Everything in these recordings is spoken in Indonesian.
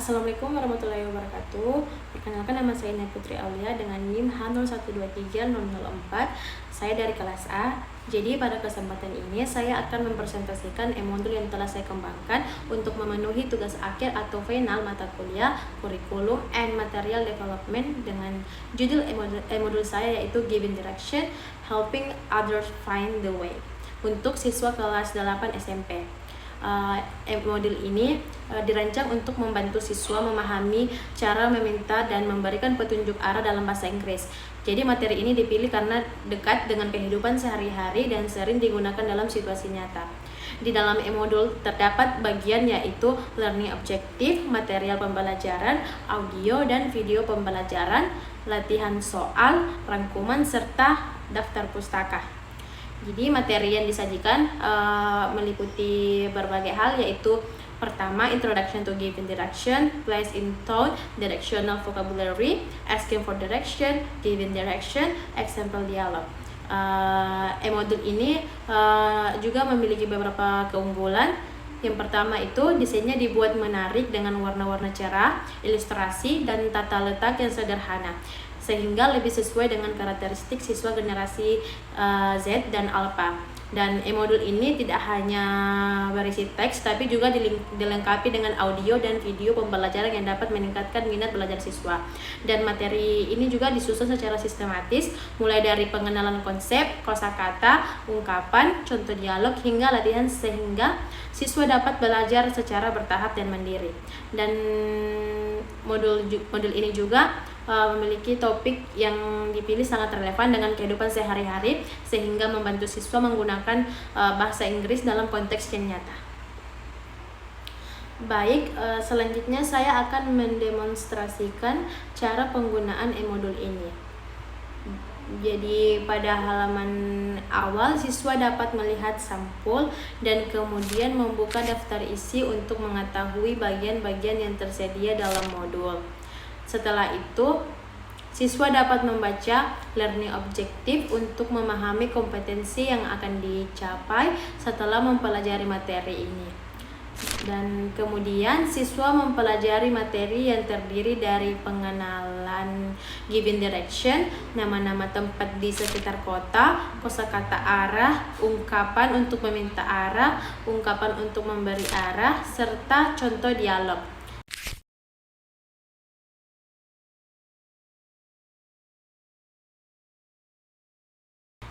Assalamualaikum warahmatullahi wabarakatuh. Perkenalkan, nama saya Ina Putri Aulia dengan NIM H01230004. Saya dari kelas A. Jadi pada kesempatan ini saya akan mempresentasikan modul yang telah saya kembangkan untuk memenuhi tugas akhir atau final mata kuliah Curriculum and Material Development dengan judul modul saya yaitu Giving Direction, Helping Others Find the Way untuk siswa kelas 8 SMP. Modul ini dirancang untuk membantu siswa memahami cara meminta dan memberikan petunjuk arah dalam bahasa Inggris. Jadi materi ini dipilih karena dekat dengan kehidupan sehari-hari dan sering digunakan dalam situasi nyata. Di dalam modul terdapat bagian yaitu learning objective, material pembelajaran, audio dan video pembelajaran, latihan soal, rangkuman, serta daftar pustaka. Jadi materi yang disajikan meliputi berbagai hal, yaitu pertama, introduction to giving direction, place in tone, directional vocabulary, asking for direction, giving direction, example dialog. Modul ini juga memiliki beberapa keunggulan. Yang pertama itu desainnya dibuat menarik dengan warna-warna cerah, ilustrasi, dan tata letak yang sederhana, sehingga lebih sesuai dengan karakteristik siswa generasi Z dan Alpha. Dan modul ini tidak hanya berisi teks, tapi juga dilengkapi dengan audio dan video pembelajaran yang dapat meningkatkan minat belajar siswa. Dan materi ini juga disusun secara sistematis, mulai dari pengenalan konsep, kosakata, ungkapan, contoh dialog, hingga latihan, sehingga siswa dapat belajar secara bertahap dan mandiri. Dan modul ini juga memiliki topik yang dipilih sangat relevan dengan kehidupan sehari-hari, sehingga membantu siswa menggunakan bahasa Inggris dalam konteks yang nyata. Baik, selanjutnya saya akan mendemonstrasikan cara penggunaan modul ini. Jadi pada halaman awal siswa dapat melihat sampul dan kemudian membuka daftar isi untuk mengetahui bagian-bagian yang tersedia dalam modul. Setelah itu, siswa dapat membaca learning objective untuk memahami kompetensi yang akan dicapai setelah mempelajari materi ini. Dan kemudian siswa mempelajari materi yang terdiri dari pengenalan giving direction, nama-nama tempat di sekitar kota, kosakata arah, ungkapan untuk meminta arah, ungkapan untuk memberi arah, serta contoh dialog.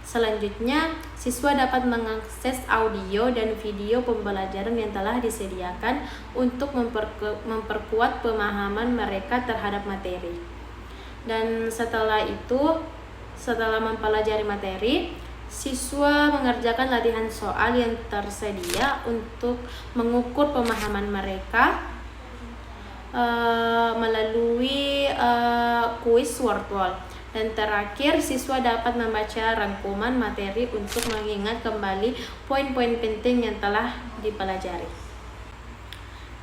Selanjutnya, siswa dapat mengakses audio dan video pembelajaran yang telah disediakan untuk memperkuat pemahaman mereka terhadap materi. Dan setelah mempelajari materi, siswa mengerjakan latihan soal yang tersedia untuk mengukur pemahaman mereka melalui kuis word wall. Dan terakhir, siswa dapat membaca rangkuman materi untuk mengingat kembali poin-poin penting yang telah dipelajari.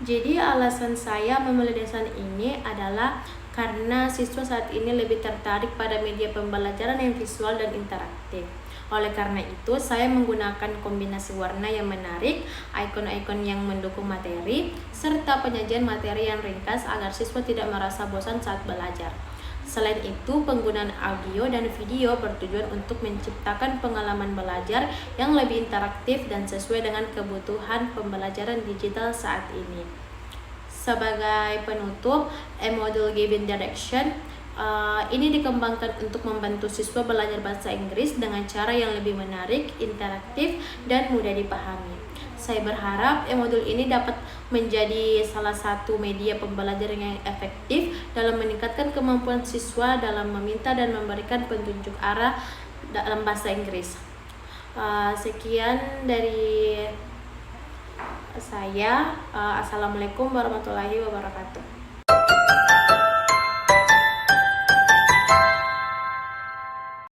Jadi alasan saya memilih desain ini adalah karena siswa saat ini lebih tertarik pada media pembelajaran yang visual dan interaktif. Oleh karena itu, saya menggunakan kombinasi warna yang menarik, ikon-ikon yang mendukung materi, serta penyajian materi yang ringkas agar siswa tidak merasa bosan saat belajar. Selain itu, penggunaan audio dan video bertujuan untuk menciptakan pengalaman belajar yang lebih interaktif dan sesuai dengan kebutuhan pembelajaran digital saat ini. Sebagai penutup, modul Giving Direction ini dikembangkan untuk membantu siswa belajar bahasa Inggris dengan cara yang lebih menarik, interaktif, dan mudah dipahami. Saya berharap modul ini dapat menjadi salah satu media pembelajaran yang efektif dalam meningkatkan kemampuan siswa dalam meminta dan memberikan petunjuk arah dalam bahasa Inggris. Sekian dari saya. Assalamualaikum warahmatullahi wabarakatuh.